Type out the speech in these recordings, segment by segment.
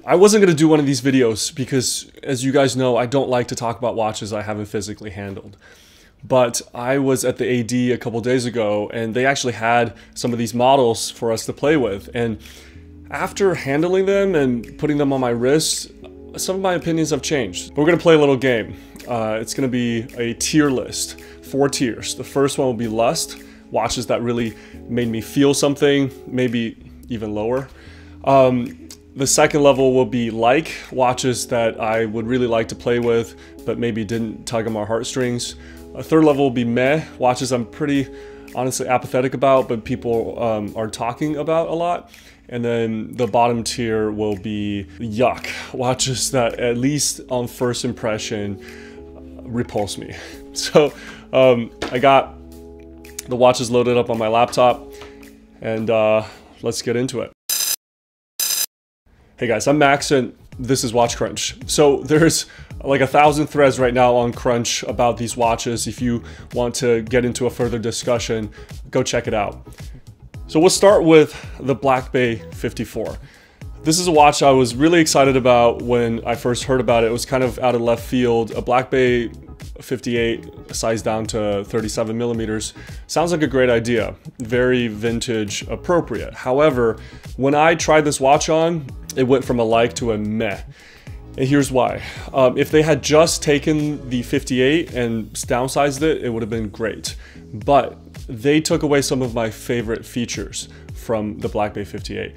I wasn't going to do one of these videos because, as you guys know, I don't like to talk about watches I haven't physically handled. But I was at the AD a couple days ago, and they actually had some of these models for us to play with. And after handling them and putting them on my wrist, some of my opinions have changed. We're going to play a little game. It's going to be a tier list, 4 tiers. The first one will be Lust, watches that really made me feel something, maybe even lower. The second level will be Like, watches that I would really like to play with, but maybe didn't tug on my heartstrings. A third level will be Meh, watches I'm pretty honestly apathetic about, but people are talking about a lot. And then the bottom tier will be Yuck, watches that at least on first impression repulse me. So I got the watches loaded up on my laptop, and let's get into it. Hey guys, I'm Max and this is Watch Crunch. So there's like 1,000 threads right now on Crunch about these watches. If you want to get into a further discussion, go check it out. So we'll start with the Black Bay 54. This is a watch I was really excited about when I first heard about it. It was kind of out of left field. A Black Bay 58 sized down to 37 millimeters sounds like a great idea. Very vintage appropriate. However, when I tried this watch on, it went from a like to a meh. And here's why. If they had just taken the 58 and downsized it, it would have been great. But they took away some of my favorite features from the Black Bay 58.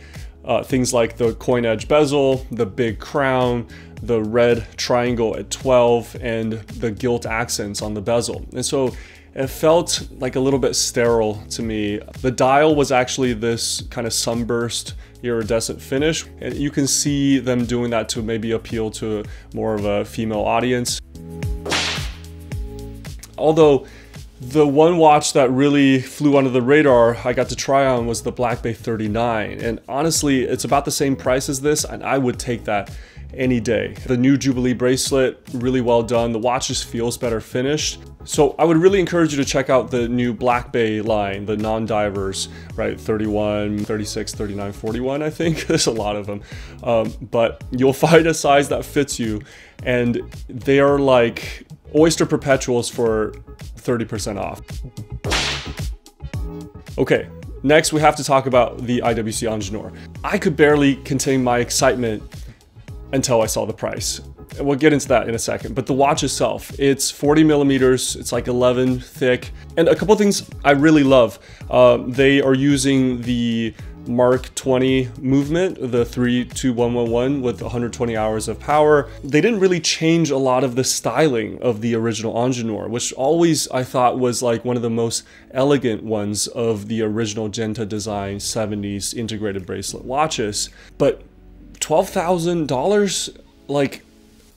Things like the coin edge bezel, the big crown, the red triangle at 12, and the gilt accents on the bezel. And so it felt like a little bit sterile to me. The dial was actually this kind of sunburst iridescent finish, and you can see them doing that to maybe appeal to more of a female audience. Although the one watch that really flew under the radar I got to try on was the Black Bay 39, and honestly it's about the same price as this, and I would take that any day. The new Jubilee bracelet, really well done. The watch just feels better finished. So I would really encourage you to check out the new Black Bay line, the non-divers, right? 31, 36, 39, 41, I think. There's a lot of them. But you'll find a size that fits you, and they are like Oyster Perpetuals for 30% off. Okay, next we have to talk about the IWC Angenour. I could barely contain my excitement until I saw the price. And we'll get into that in a second. But the watch itself, it's 40 millimeters, it's like 11 thick. And a couple of things I really love. They are using the Mark 20 movement, the 32111 with 120 hours of power. They didn't really change a lot of the styling of the original Angenour, which always I thought was like one of the most elegant ones of the original Genta design 70s integrated bracelet watches. But $12,000, like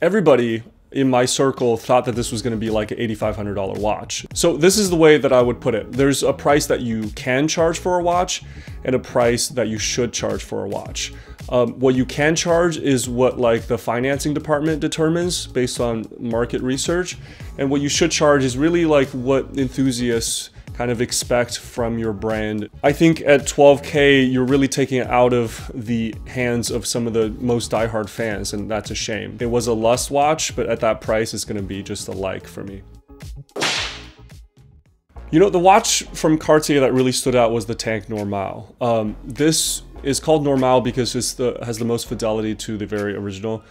everybody in my circle thought that this was going to be like an $8,500 watch. So this is the way that I would put it. There's a price that you can charge for a watch and a price that you should charge for a watch. What you can charge is what like the financing department determines based on market research. And what you should charge is really like what enthusiasts kind of expect from your brand. I think at $12K, you're really taking it out of the hands of some of the most diehard fans, and that's a shame. It was a Lust watch, but at that price, it's gonna be just a like for me. You know, the watch from Cartier that really stood out was the Tank Normal. This is called Normal because it has the most fidelity to the very original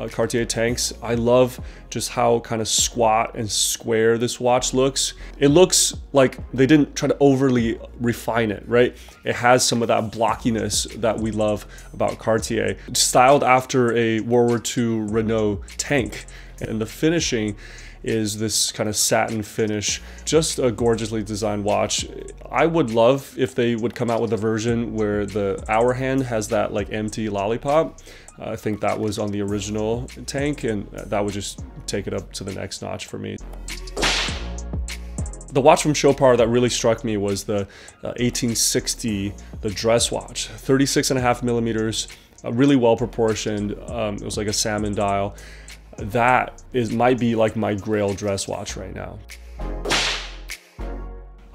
Cartier tanks. I love just how kind of squat and square this watch looks. It looks like they didn't try to overly refine it, right? It has some of that blockiness that we love about Cartier. Styled after a World War II Renault tank, and the finishing is this kind of satin finish. Just a gorgeously designed watch. I would love if they would come out with a version where the hour hand has that like empty lollipop. I think that was on the original tank, and that would just take it up to the next notch for me. The watch from Chopard that really struck me was the 1860, the dress watch, 36.5 millimeters, really well proportioned. It was like a salmon dial. That might be like my grail dress watch right now.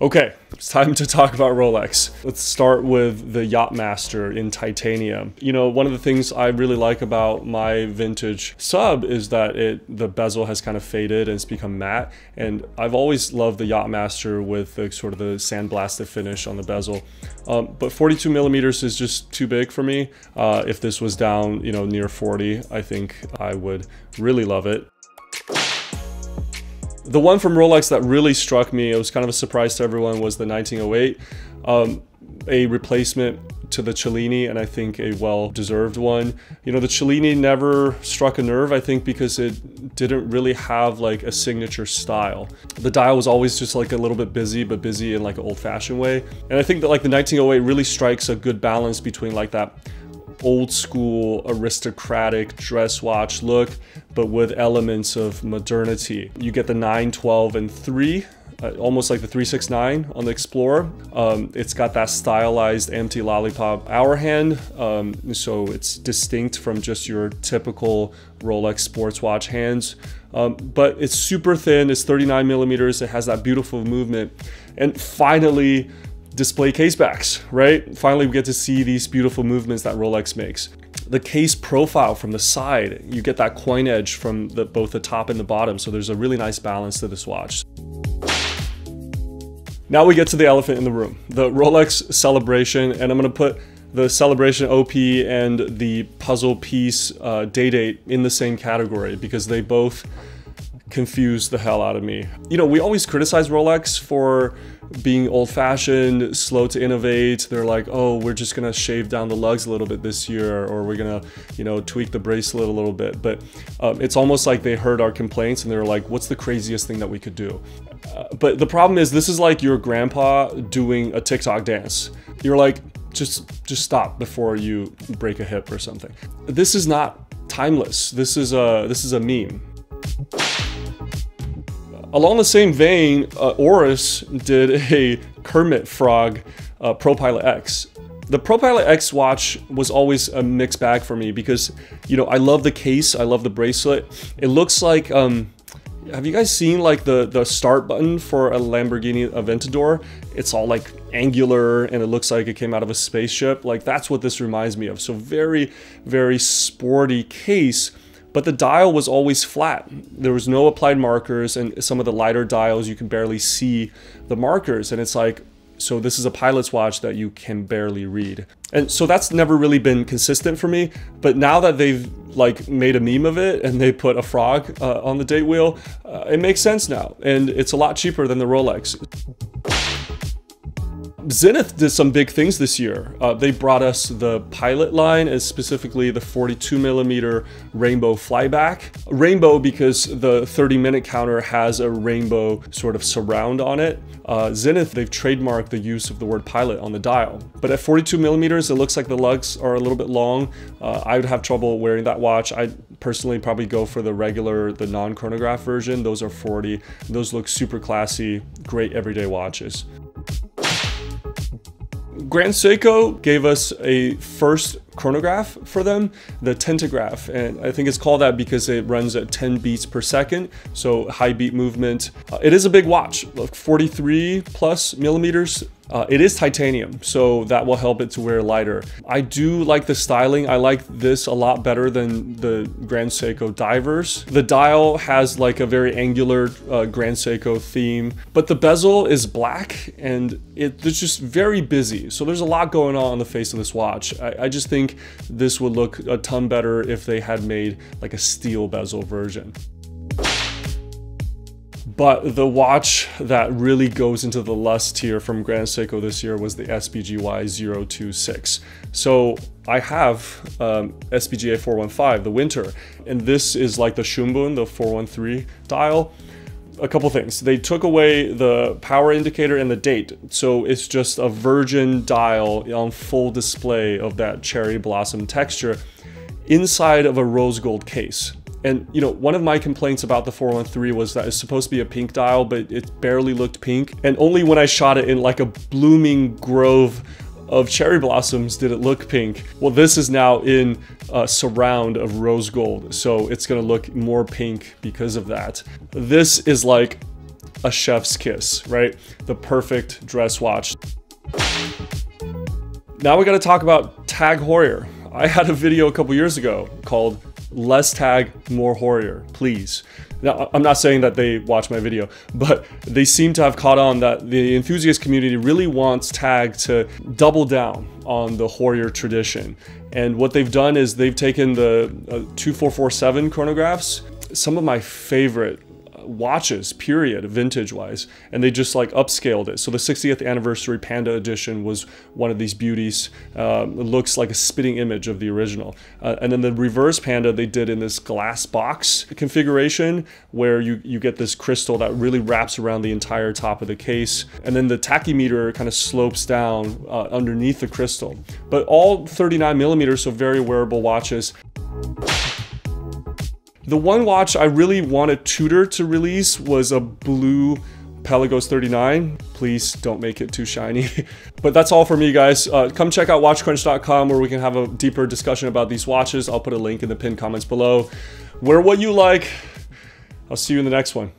Okay, it's time to talk about Rolex. Let's start with the Yachtmaster in titanium. You know, one of the things I really like about my vintage sub is that the bezel has kind of faded and it's become matte. And I've always loved the Yachtmaster with the sort of the sandblasted finish on the bezel. But 42 millimeters is just too big for me. If this was down, you know, near 40, I think I would really love it. The one from Rolex that really struck me, it was kind of a surprise to everyone, was the 1908. A replacement to the Cellini, and I think a well-deserved one. You know, the Cellini never struck a nerve, I think, because it didn't really have like a signature style. The dial was always just like a little bit busy, but busy in like an old-fashioned way. And I think that like the 1908 really strikes a good balance between like that old school aristocratic dress watch look, but with elements of modernity. You get the 9, 12, and 3, almost like the 369 on the Explorer. It's got that stylized empty lollipop hour hand, so it's distinct from just your typical Rolex sports watch hands. But it's super thin, it's 39 millimeters, it has that beautiful movement, and finally, display case backs, right? Finally, we get to see these beautiful movements that Rolex makes. The case profile from the side, you get that coin edge from both the top and the bottom, so there's a really nice balance to this watch. Now we get to the elephant in the room, the Rolex Celebration, and I'm gonna put the Celebration OP and the puzzle piece Day-Date in the same category because they both confuse the hell out of me. You know, we always criticize Rolex for being old-fashioned, slow to innovate. They're like, oh, we're just gonna shave down the lugs a little bit this year, or we're gonna, you know, tweak the bracelet a little bit. But it's almost like they heard our complaints and they were like, what's the craziest thing that we could do? But the problem is, this is like your grandpa doing a TikTok dance. You're like, just stop before you break a hip or something. This is not timeless. This is a meme. Along the same vein, Oris did a Kermit Frog Pro Pilot X. The Pro Pilot X watch was always a mixed bag for me because, you know, I love the case, I love the bracelet. It looks like, have you guys seen like the start button for a Lamborghini Aventador? It's all like angular and it looks like it came out of a spaceship. Like that's what this reminds me of. So very, very sporty case. But the dial was always flat. There was no applied markers, and some of the lighter dials you can barely see the markers, and it's like, so this is a pilot's watch that you can barely read. And so that's never really been consistent for me, but now that they've like made a meme of it and they put a frog on the date wheel, it makes sense now, and it's a lot cheaper than the Rolex. Zenith did some big things this year. They brought us the Pilot line, and specifically the 42 millimeter rainbow flyback. Rainbow because the 30-minute counter has a rainbow sort of surround on it. Zenith, they've trademarked the use of the word pilot on the dial. But at 42 millimeters, it looks like the lugs are a little bit long. I would have trouble wearing that watch. I'd personally probably go for the regular, the non-chronograph version. Those are 40. Those look super classy, great everyday watches. Grand Seiko gave us a first chronograph for them, the Tentograph, and I think it's called that because it runs at 10 beats per second, so high beat movement. It is a big watch, like 43 plus millimeters. It is titanium, so that will help it to wear lighter. I do like the styling. I like this a lot better than the Grand Seiko Divers. The dial has like a very angular Grand Seiko theme, but the bezel is black and it's just very busy. So there's a lot going on the face of this watch. I just think this would look a ton better if they had made like a steel bezel version. But the watch that really goes into the lust tier from Grand Seiko this year was the SBGY 026. So I have SBGA 415, the Winter, and this is like the Shumbun, the 413 dial. A couple things. They took away the power indicator and the date, so it's just a virgin dial on full display of that cherry blossom texture inside of a rose gold case. And you know, one of my complaints about the 413 was that it's supposed to be a pink dial, but it barely looked pink. And only when I shot it in like a blooming grove of cherry blossoms did it look pink. Well, this is now in a surround of rose gold, so it's gonna look more pink because of that. This is like a chef's kiss, right? The perfect dress watch. Now we got to talk about Tag Heuer. I had a video a couple years ago called Less Tag, More Heuer, please. Now, I'm not saying that they watch my video, but they seem to have caught on that the enthusiast community really wants Tag to double down on the Heuer tradition. And what they've done is they've taken the 2447 chronographs, some of my favorite watches, period, vintage wise, and they just like upscaled it. So the 60th anniversary Panda edition was one of these beauties. It looks like a spitting image of the original. And then the reverse Panda they did in this glass box configuration where you get this crystal that really wraps around the entire top of the case. And then the tachymeter kind of slopes down underneath the crystal. But all 39 millimeters, so very wearable watches. The one watch I really wanted Tudor to release was a blue Pelagos 39. Please don't make it too shiny. But that's all for me, guys. Come check out watchcrunch.com where we can have a deeper discussion about these watches. I'll put a link in the pinned comments below. Wear what you like. I'll see you in the next one.